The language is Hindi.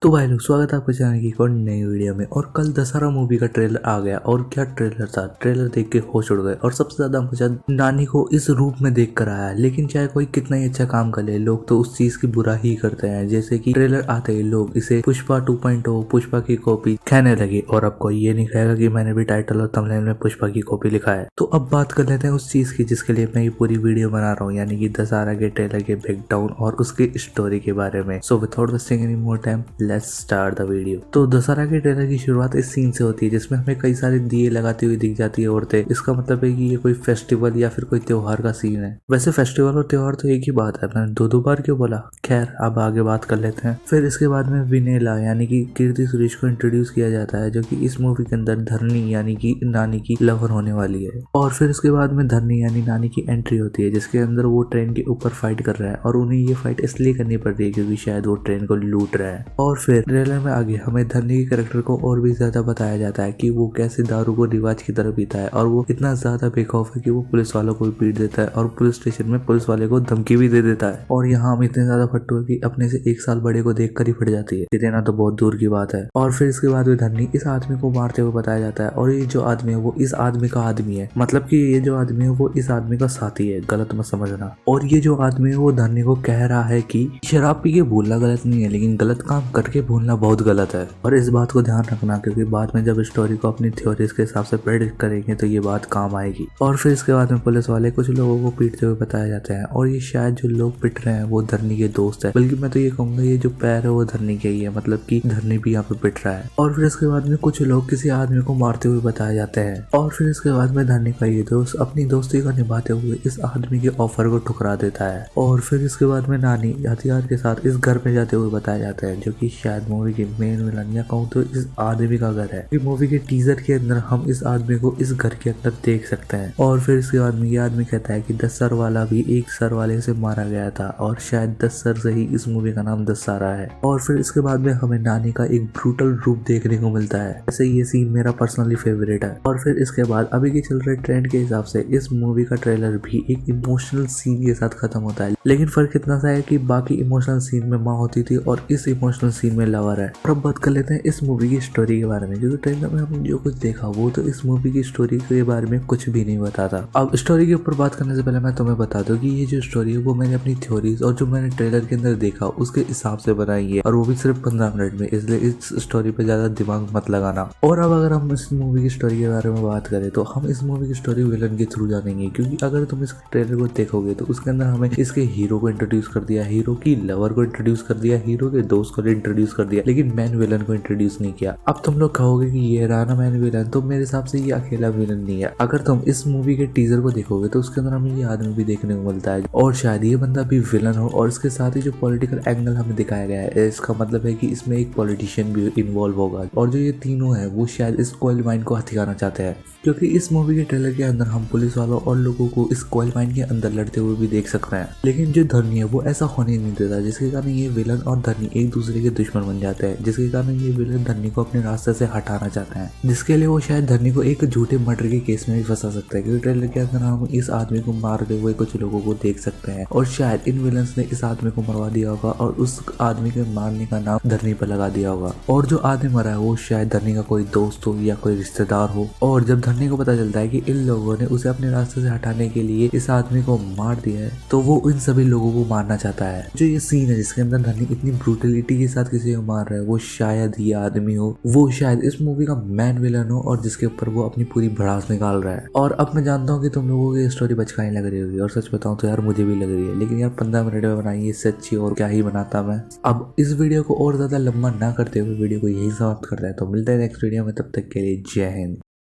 तो भाई लोग स्वागत है आपके चैनल की एक और नई वीडियो में। और कल दशहरा मूवी का ट्रेलर आ गया और क्या ट्रेलर था। ट्रेलर देख के होश उड़ गए और सबसे ज्यादा हमको शायद नानी को इस रूप में देख कर आया। लेकिन चाहे कोई कितना ही अच्छा काम कर ले, लोग तो उस चीज की बुरा ही करते हैं। जैसे कि ट्रेलर आते ही लोग इसे पुष्पा 2.0 पुष्पा की कॉपी कहने लगे और अब कोई ये नहीं कहेगा कि मैंने भी टाइटल और थंबनेल में पुष्पा की कॉपी लिखा है। तो अब बात कर लेते हैं उस चीज की जिसके लिए मैं ये पूरी वीडियो बना रहा हूँ, यानी कि दशहरा के ट्रेलर के ब्रेकडाउन और उसकी स्टोरी के बारे में। So without wasting any more time let's start the video. तो दशहरा के ट्रेलर की शुरुआत इस सीन से होती है जिसमें हमें कई सारे दिए लगाती हुई दिख जाती है औरतें। इसका मतलब है कि ये कोई फेस्टिवल या फिर कोई त्योहार का सीन है। वैसे फेस्टिवल और त्योहार तो एक ही बात है, मैंने दो बार क्यों बोला। खैर अब आगे बात कर लेते हैं। फिर इसके बाद में विनेला यानी कि कीर्ति सुरेश को इंट्रोड्यूस किया जाता है, जो कि इस मूवी के अंदर धरनी यानी कि नानी की लवर होने वाली है। और फिर उसके बाद में धरनी यानी नानी की एंट्री होती है जिसके अंदर वो ट्रेन के ऊपर फाइट कर रहा है और उन्हें ये फाइट इसलिए करनी पड़ रही है क्योंकि शायद वो ट्रेन को लूट रहा है। और फिर ट्रेलर में आगे हमें धरनी के कैरेक्टर को और भी ज्यादा बताया जाता है कि वो कैसे दारू को रिवाज की तरह पीता है और वो इतना ज्यादा बेखौफ है कि वो पुलिस वालों को भी पीट देता है और पुलिस स्टेशन में पुलिस वाले को धमकी भी दे देता है। और यहाँ हम इतने ज्यादा फट्टू है कि अपने से 1 साल बड़े को देख कर ही फट जाती है। देना तो बहुत दूर की बात है। और फिर इसके बाद में धरनी इस आदमी को मारते हुए बताया जाता है और ये जो आदमी है वो इस आदमी का आदमी है, मतलब कि ये जो आदमी है वो इस आदमी का साथी है, गलत मत समझना। और ये जो आदमी है वो धरनी को कह रहा है कि शराब पी के भूलना गलत नहीं है, लेकिन गलत काम करके भूलना बहुत गलत है। और इस बात को ध्यान रखना क्योंकि बाद में जब स्टोरी को अपनी थ्योरीज के हिसाब से प्रेडिक्ट करेंगे तो ये बात काम आएगी। और फिर इसके बाद में पुलिस वाले कुछ लोगों को पीटते हुए बताया जाता है और ये शायद जो लोग पिट रहे हैं वो धरनी के दोस्त है, बल्कि मैं तो ये कहूंगा ये जो पैर है वो धरनी के ही है, मतलब कि धरनी भी यहाँ पे पिट रहा है। और फिर इसके बाद में कुछ लोग किसी आदमी को मारते हुए बताए जाते हैं। और फिर इसके बाद में धरनी का ये दोस्त अपनी दोस्ती को निभाते हुए इस आदमी के ऑफर को ठुकरा देता है। और फिर इसके बाद में नानी हथियार के साथ इस घर पे जाते हुए बताया जाता है, जो कि शायद मूवी की मेन विलन या कहूँ तो इस आदमी का घर है। मूवी के टीजर के अंदर हम इस आदमी को इस घर के अंदर देख सकते हैं। और फिर इसके बाद में ये आदमी कहता है कि 10 सर वाला भी एक सर वाले से मारा गया था और शायद 10 सर से ही इस मूवी का नाम दशहरा है। और फिर इसके बाद में हमें नानी का एक ब्रूटल रूप देखने को मिलता है। वैसे ये सीन मेरा पर्सनली फेवरेट है। और फिर इसके बाद अभी के चल रहे ट्रेंड के हिसाब से इस मूवी का ट्रेलर भी एक इमोशनल सीन के साथ खत्म होता है, लेकिन फर्क इतना सा है कि बाकी इमोशनल सीन में माँ होती थी और इस इमोशनल सीन में लवर है। और अब बात कर लेते हैं इस मूवी की स्टोरी के बारे में, क्योंकि ट्रेलर में हमने जो कुछ देखा वो तो इस मूवी की स्टोरी के बारे में कुछ भी नहीं बताता। अब स्टोरी के ऊपर बात करने से पहले मैं तुम्हें बता दूं कि ये जो स्टोरी है वो मैंने अपनी थ्योरीज और जो मैंने ट्रेलर के अंदर देखा उसके हिसाब से बनाई है, और वो भी सिर्फ 15 मिनट में, इसलिए इस स्टोरी पे ज्यादा दिमाग मत लगाना। और अब अगर हम इस मूवी की स्टोरी के बारे में बात करें तो हम इस मूवी की स्टोरी विलन के थ्रू जानेंगे, क्योंकि अगर तुम इस ट्रेलर को देखोगे तो उसके अंदर हमें इसके हीरो को इंट्रोड्यूस कर दिया, हीरो की लवर को इंट्रोड्यूस कर दिया, हीरो के दोस्त को इंट्रोड्यूस कर दिया, लेकिन मेन विलन को इंट्रोड्यूस नहीं किया। अब तुम लोग कहोगे कि ये रहा मैन विलन, तो मेरे हिसाब से ये अकेला विलन नहीं है। अगर तुम इस मूवी के टीजर को देखोगे तो उसके अंदर हमें ये आदमी भी देखने को मिलता है और शायद ये बंदा भी विलन हो। और इसके साथ ही जो पॉलिटिकल एंगल हमें दिखाया गया है, इसका मतलब है कि इसमें एक पॉलिटिशियन भी इन्वॉल्व होगा और जो ये तीनों है वो शायद इस कोयल माइन को हथियाना चाहते हैं, क्योंकि इस मूवी के ट्रेलर के अंदर हम पुलिस वालों और लोगों को इस कोयल माइन के अंदर लड़ते हुए भी देख सकते हैं। लेकिन जो धरनी है वो ऐसा होने नहीं देता, जिसके कारण ये विलन और धरनी एक दूसरे के दुश्मन बन जाते हैं, जिसके कारण ये विलन धरनी को अपने रास्ते से हटाना चाहते हैं, जिसके लिए वो शायद धरनी को एक झूठे मर्डर के केस में भी फंसा सकता है। क्योंकि ट्रेलर के अंदर हम इस आदमी को मारते हुए कुछ लोगों को देख सकते हैं और शायद इन विलन्स ने इस आदमी को मरवा दिया होगा और उस आदमी के मारने का नाम धरनी पर लगा दिया होगा। और जो आदमी मरा है वो शायद धरनी का कोई दोस्त हो या कोई रिश्तेदार हो। और जब धरनी को पता चलता है कि इन लोगों ने उसे अपने रास्ते से हटाने के लिए इस आदमी को मार दिया है, तो वो इन सभी लोगों को मारना चाहता है। जो ये सीन है जिसके अंदर धरनी इतनी ब्रूटलिटी के साथ किसी को मार रहा है, वो शायद ये आदमी हो, वो शायद इस मूवी का मेन विलन हो और जिसके ऊपर वो अपनी पूरी भड़ास निकाल रहा है। और अब मैं जानता हूँ कि तुम लोगों को ये स्टोरी बचकानी लग रही होगी, और सच बताऊं तो यार मुझे भी लग रही है, लेकिन यार 15 मिनट में बनाई इससे अच्छी और क्या ही बनाता मैं। अब इस वीडियो को और ज्यादा लंबा ना करते हुए वीडियो को यही समाप्त करता है। तो मिलता है नेक्स्ट वीडियो में, तब तक के लिए जय हिंद।